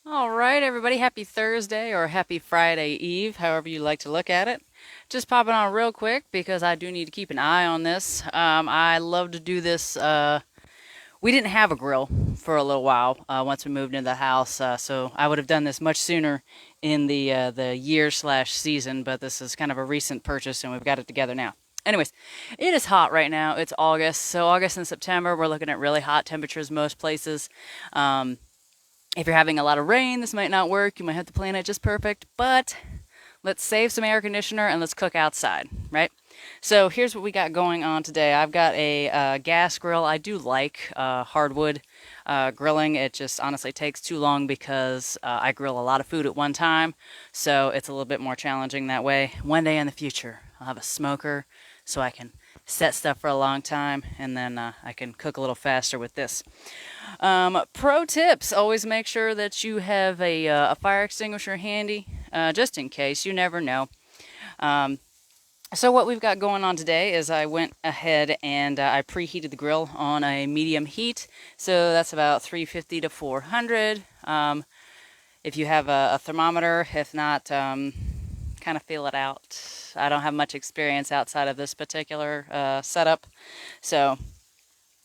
All right, everybody, happy Thursday or happy Friday Eve, however you like to look at it. Just popping on real quick because I do need to keep an eye on this. I love to do this. We didn't have a grill for a little while once we moved into the house, so I would have done this much sooner in the year slash season, but this is kind of a recent purchase and we've got it together now. Anyways, it is hot right now. It's August, so August and September, we're looking at really hot temperatures most places. Um, if you're having a lot of rain, this might not work. You might have to plan it just perfect, but let's save some air conditioner and let's cook outside, right? So here's what we got going on today. I've got a gas grill. I do like hardwood grilling. It just honestly takes too long because I grill a lot of food at one time, so it's a little bit more challenging that way. One day in the future, I'll have a smoker so I can set stuff for a long time, and then I can cook a little faster with this. Pro tips, always make sure that you have a fire extinguisher handy, just in case. You never know. Um, so what we've got going on today is I went ahead and I preheated the grill on a medium heat. So that's about 350 to 400. If you have a thermometer, if not, kind of feel it out. I don't have much experience outside of this particular setup. So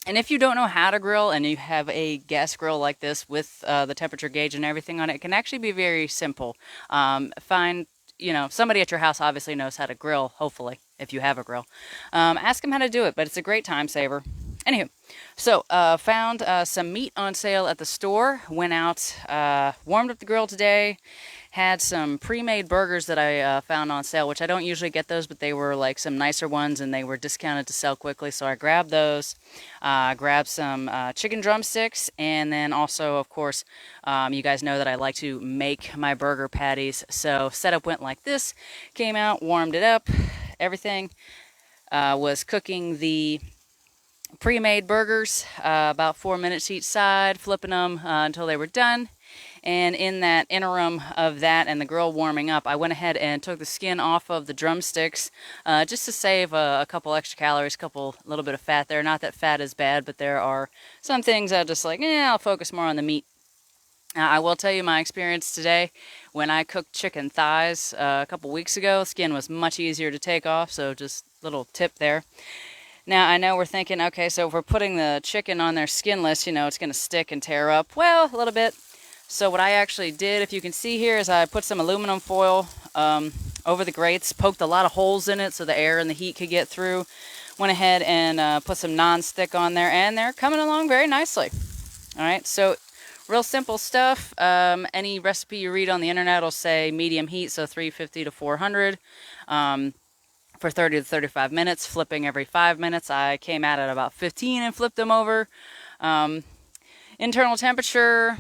and if you don't know how to grill and you have a gas grill like this with the temperature gauge and everything on it, it can actually be very simple. Find, somebody at your house obviously knows how to grill, hopefully, if you have a grill. Ask them how to do it, but it's a great time saver. Anywho, so found some meat on sale at the store, went out, warmed up the grill today, had some pre-made burgers that I found on sale, which I don't usually get those, but they were like some nicer ones and they were discounted to sell quickly. So I grabbed those, grabbed some chicken drumsticks, and then also, of course, you guys know that I like to make my burger patties. So setup went like this, came out, warmed it up, everything, was cooking the pre-made burgers, about 4 minutes each side, flipping them until they were done. And in that interim of that and the grill warming up, I went ahead and took the skin off of the drumsticks just to save a couple extra calories, a little bit of fat there. Not that fat is bad, but there are some things I just like, I'll focus more on the meat. I will tell you my experience today. When I cooked chicken thighs a couple weeks ago, skin was much easier to take off, so just a little tip there. Now, I know we're thinking, okay, so if we're putting the chicken on there skinless, it's going to stick and tear up. Well, a little bit. So what I actually did, if you can see here, is I put some aluminum foil over the grates, poked a lot of holes in it so the air and the heat could get through. Went ahead and put some non-stick on there, and they're coming along very nicely. All right, so real simple stuff. Any recipe you read on the internet will say medium heat, so 350 to 400. For 30 to 35 minutes, flipping every 5 minutes. I came at it about 15 and flipped them over. Internal temperature,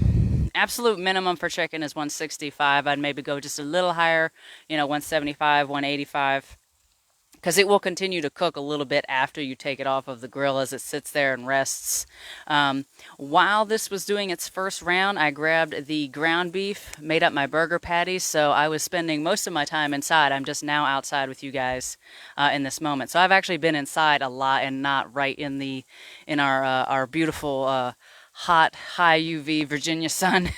absolute minimum for chicken is 165. I'd maybe go just a little higher, 175, 185. Because it will continue to cook a little bit after you take it off of the grill as it sits there and rests. While this was doing its first round, I grabbed the ground beef, made up my burger patties, so I was spending most of my time inside. I'm just now outside with you guys in this moment. So I've actually been inside a lot and not right in our beautiful hot, high UV Virginia sun.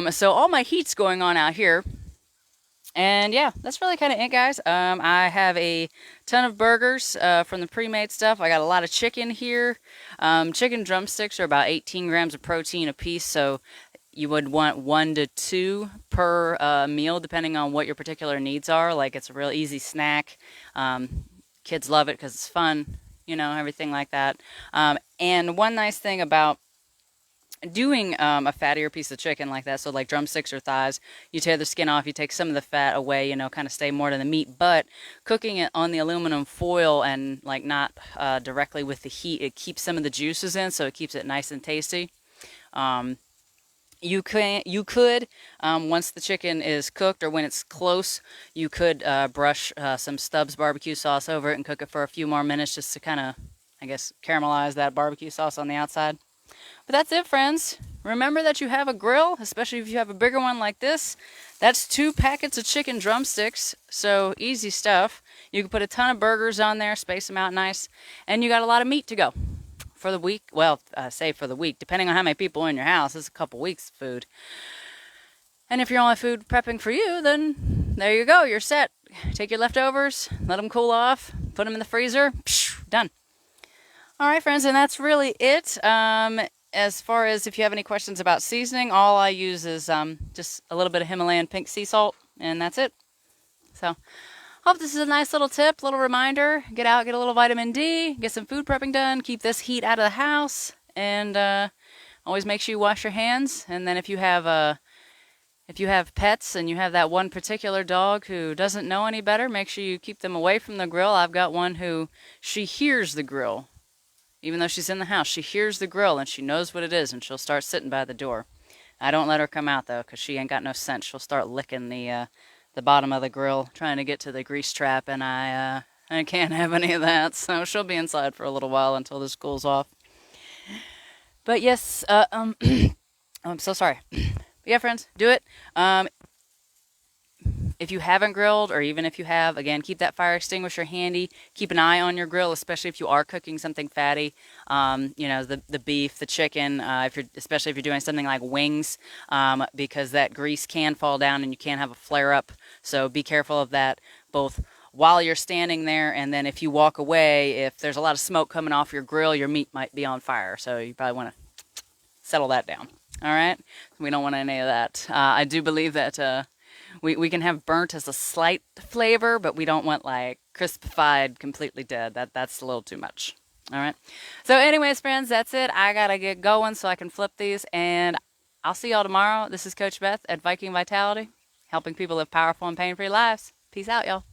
So all my heat's going on out here. And yeah, that's really kind of it, guys. I have a ton of burgers from the pre-made stuff. I got a lot of chicken here. Chicken drumsticks are about 18 grams of protein a piece, so you would want 1 to 2 per meal, depending on what your particular needs are. Like, it's a real easy snack. Kids love it because it's fun, everything like that. And one nice thing about doing a fattier piece of chicken like that, so like drumsticks or thighs, you tear the skin off, you take some of the fat away, kind of stay more to the meat, but cooking it on the aluminum foil and like not directly with the heat, it keeps some of the juices in, so it keeps it nice and tasty. You could, once the chicken is cooked or when it's close, you could brush some Stubbs barbecue sauce over it and cook it for a few more minutes just to kind of, I guess, caramelize that barbecue sauce on the outside. But that's it, friends. Remember that you have a grill, especially if you have a bigger one like this. That's 2 packets of chicken drumsticks, so easy stuff. You can put a ton of burgers on there, space them out nice, and you got a lot of meat to go for the week. Well, say for the week, depending on how many people in your house. It's a couple weeks of food. And if you're only food prepping for you, then there you go. You're set. Take your leftovers, let them cool off, put them in the freezer. Psh, done. All right, friends, and that's really it. As far as if you have any questions about seasoning, all I use is just a little bit of Himalayan pink sea salt, and that's it. So, hope this is a nice little tip, little reminder. Get out, get a little vitamin D, get some food prepping done, keep this heat out of the house, and always make sure you wash your hands. And then if you have pets and you have that one particular dog who doesn't know any better, make sure you keep them away from the grill. I've got one who she hears the grill. Even though she's in the house, she hears the grill and she knows what it is, and she'll start sitting by the door. I don't let her come out though, because she ain't got no sense. She'll start licking the bottom of the grill, trying to get to the grease trap, and I can't have any of that. So she'll be inside for a little while until this cools off. But yes, I'm so sorry. But yeah, friends, do it. If you haven't grilled, or even if you have, again, keep that fire extinguisher handy. Keep an eye on your grill, especially if you are cooking something fatty. The beef, the chicken, especially if you're doing something like wings, because that grease can fall down and you can have a flare up. So be careful of that, both while you're standing there, and then if you walk away, if there's a lot of smoke coming off your grill, your meat might be on fire. So you probably want to settle that down. All right? We don't want any of that. I do believe that we can have burnt as a slight flavor, but we don't want like crispified, completely dead. That's a little too much. All right. So anyways, friends, that's it. I got to get going so I can flip these, and I'll see y'all tomorrow. This is Coach Beth at Viking Vitality, helping people live powerful and pain-free lives. Peace out, y'all.